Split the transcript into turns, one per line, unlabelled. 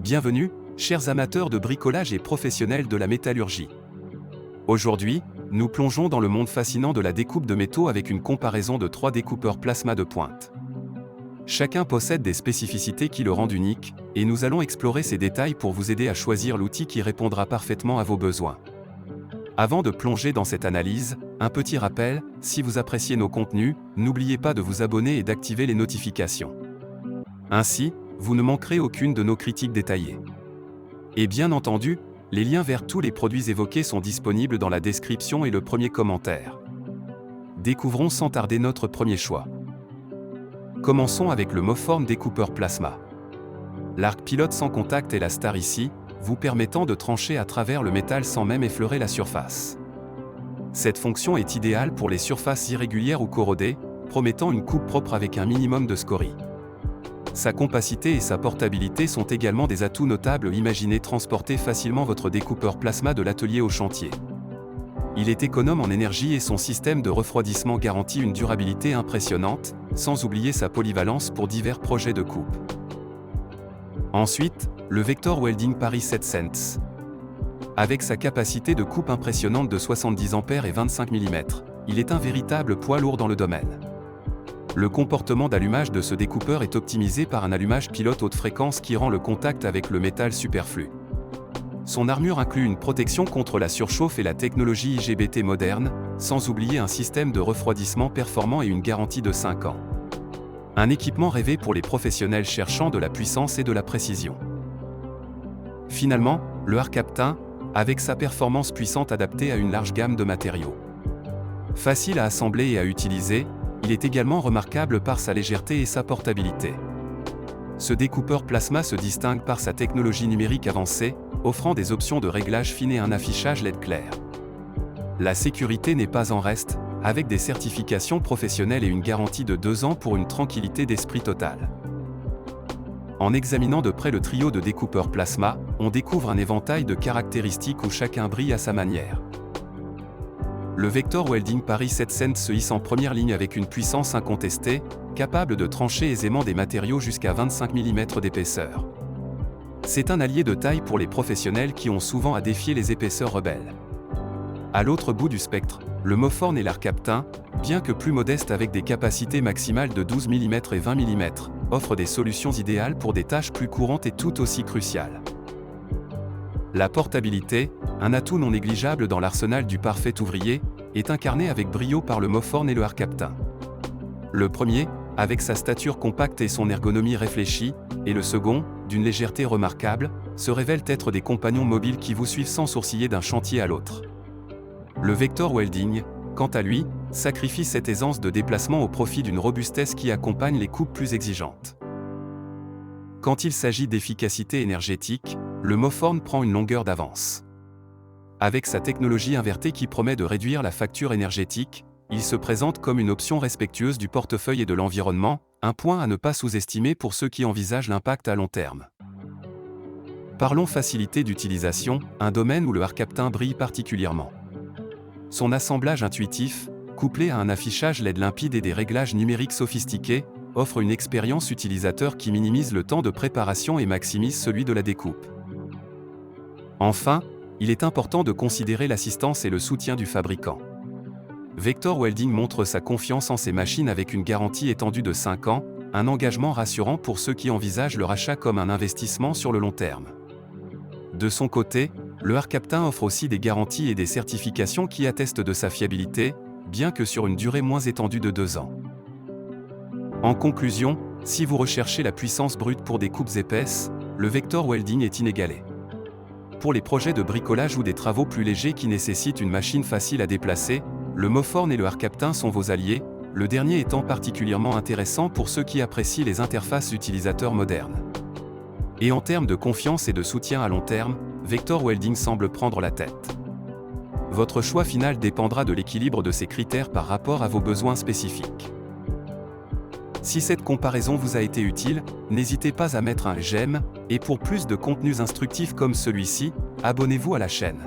Bienvenue, chers amateurs de bricolage et professionnels de la métallurgie. Aujourd'hui, nous plongeons dans le monde fascinant de la découpe de métaux avec une comparaison de 3 découpeurs plasma de pointe. Chacun possède des spécificités qui le rendent unique, et nous allons explorer ces détails pour vous aider à choisir l'outil qui répondra parfaitement à vos besoins. Avant de plonger dans cette analyse, un petit rappel, si vous appréciez nos contenus, n'oubliez pas de vous abonner et d'activer les notifications. Ainsi, vous ne manquerez aucune de nos critiques détaillées. Et bien entendu, les liens vers tous les produits évoqués sont disponibles dans la description et le premier commentaire. Découvrons sans tarder notre premier choix. Commençons avec le Moform découpeur plasma. L'arc pilote sans contact est la star ici, vous permettant de trancher à travers le métal sans même effleurer la surface. Cette fonction est idéale pour les surfaces irrégulières ou corrodées, promettant une coupe propre avec un minimum de scorie. Sa compacité et sa portabilité sont également des atouts notables. Imaginez transporter facilement votre découpeur plasma de l'atelier au chantier. Il est économe en énergie et son système de refroidissement garantit une durabilité impressionnante, sans oublier sa polyvalence pour divers projets de coupe. Ensuite, le Vector Welding Paris 700. Avec sa capacité de coupe impressionnante de 70 A et 25 mm, il est un véritable poids lourd dans le domaine. Le comportement d'allumage de ce découpeur est optimisé par un allumage pilote haute fréquence qui rend le contact avec le métal superflu. Son armure inclut une protection contre la surchauffe et la technologie IGBT moderne, sans oublier un système de refroidissement performant et une garantie de 5 ans. Un équipement rêvé pour les professionnels cherchant de la puissance et de la précision. Finalement, le Arcaptain, avec sa performance puissante adaptée à une large gamme de matériaux. Facile à assembler et à utiliser, il est également remarquable par sa légèreté et sa portabilité. Ce découpeur plasma se distingue par sa technologie numérique avancée, offrant des options de réglage fines et un affichage LED clair. La sécurité n'est pas en reste, avec des certifications professionnelles et une garantie de 2 ans pour une tranquillité d'esprit totale. En examinant de près le trio de découpeurs plasma, on découvre un éventail de caractéristiques où chacun brille à sa manière. Le Vector Welding Paris 700 se hisse en première ligne avec une puissance incontestée, capable de trancher aisément des matériaux jusqu'à 25 mm d'épaisseur. C'est un allié de taille pour les professionnels qui ont souvent à défier les épaisseurs rebelles. À l'autre bout du spectre, le Moform et l'Arcaptain, bien que plus modestes avec des capacités maximales de 12 mm et 20 mm, offrent des solutions idéales pour des tâches plus courantes et tout aussi cruciales. La portabilité, un atout non négligeable dans l'arsenal du parfait ouvrier, est incarné avec brio par le Moform et le Arcaptain. Le premier, avec sa stature compacte et son ergonomie réfléchie, et le second, d'une légèreté remarquable, se révèlent être des compagnons mobiles qui vous suivent sans sourciller d'un chantier à l'autre. Le Vector Welding, quant à lui, sacrifie cette aisance de déplacement au profit d'une robustesse qui accompagne les coupes plus exigeantes. Quand il s'agit d'efficacité énergétique, le Moform prend une longueur d'avance. Avec sa technologie invertée qui promet de réduire la facture énergétique, il se présente comme une option respectueuse du portefeuille et de l'environnement, un point à ne pas sous-estimer pour ceux qui envisagent l'impact à long terme. Parlons facilité d'utilisation, un domaine où le Arcaptain brille particulièrement. Son assemblage intuitif, couplé à un affichage LED limpide et des réglages numériques sophistiqués, offre une expérience utilisateur qui minimise le temps de préparation et maximise celui de la découpe. Enfin, il est important de considérer l'assistance et le soutien du fabricant. Vector Welding montre sa confiance en ses machines avec une garantie étendue de 5 ans, un engagement rassurant pour ceux qui envisagent leur achat comme un investissement sur le long terme. De son côté, le Arcaptain offre aussi des garanties et des certifications qui attestent de sa fiabilité, bien que sur une durée moins étendue de 2 ans. En conclusion, si vous recherchez la puissance brute pour des coupes épaisses, le Vector Welding est inégalé. Pour les projets de bricolage ou des travaux plus légers qui nécessitent une machine facile à déplacer, le Moform et le Arcaptain sont vos alliés, le dernier étant particulièrement intéressant pour ceux qui apprécient les interfaces utilisateurs modernes. Et en termes de confiance et de soutien à long terme, Vector Welding semble prendre la tête. Votre choix final dépendra de l'équilibre de ces critères par rapport à vos besoins spécifiques. Si cette comparaison vous a été utile, n'hésitez pas à mettre un j'aime, et pour plus de contenus instructifs comme celui-ci, abonnez-vous à la chaîne.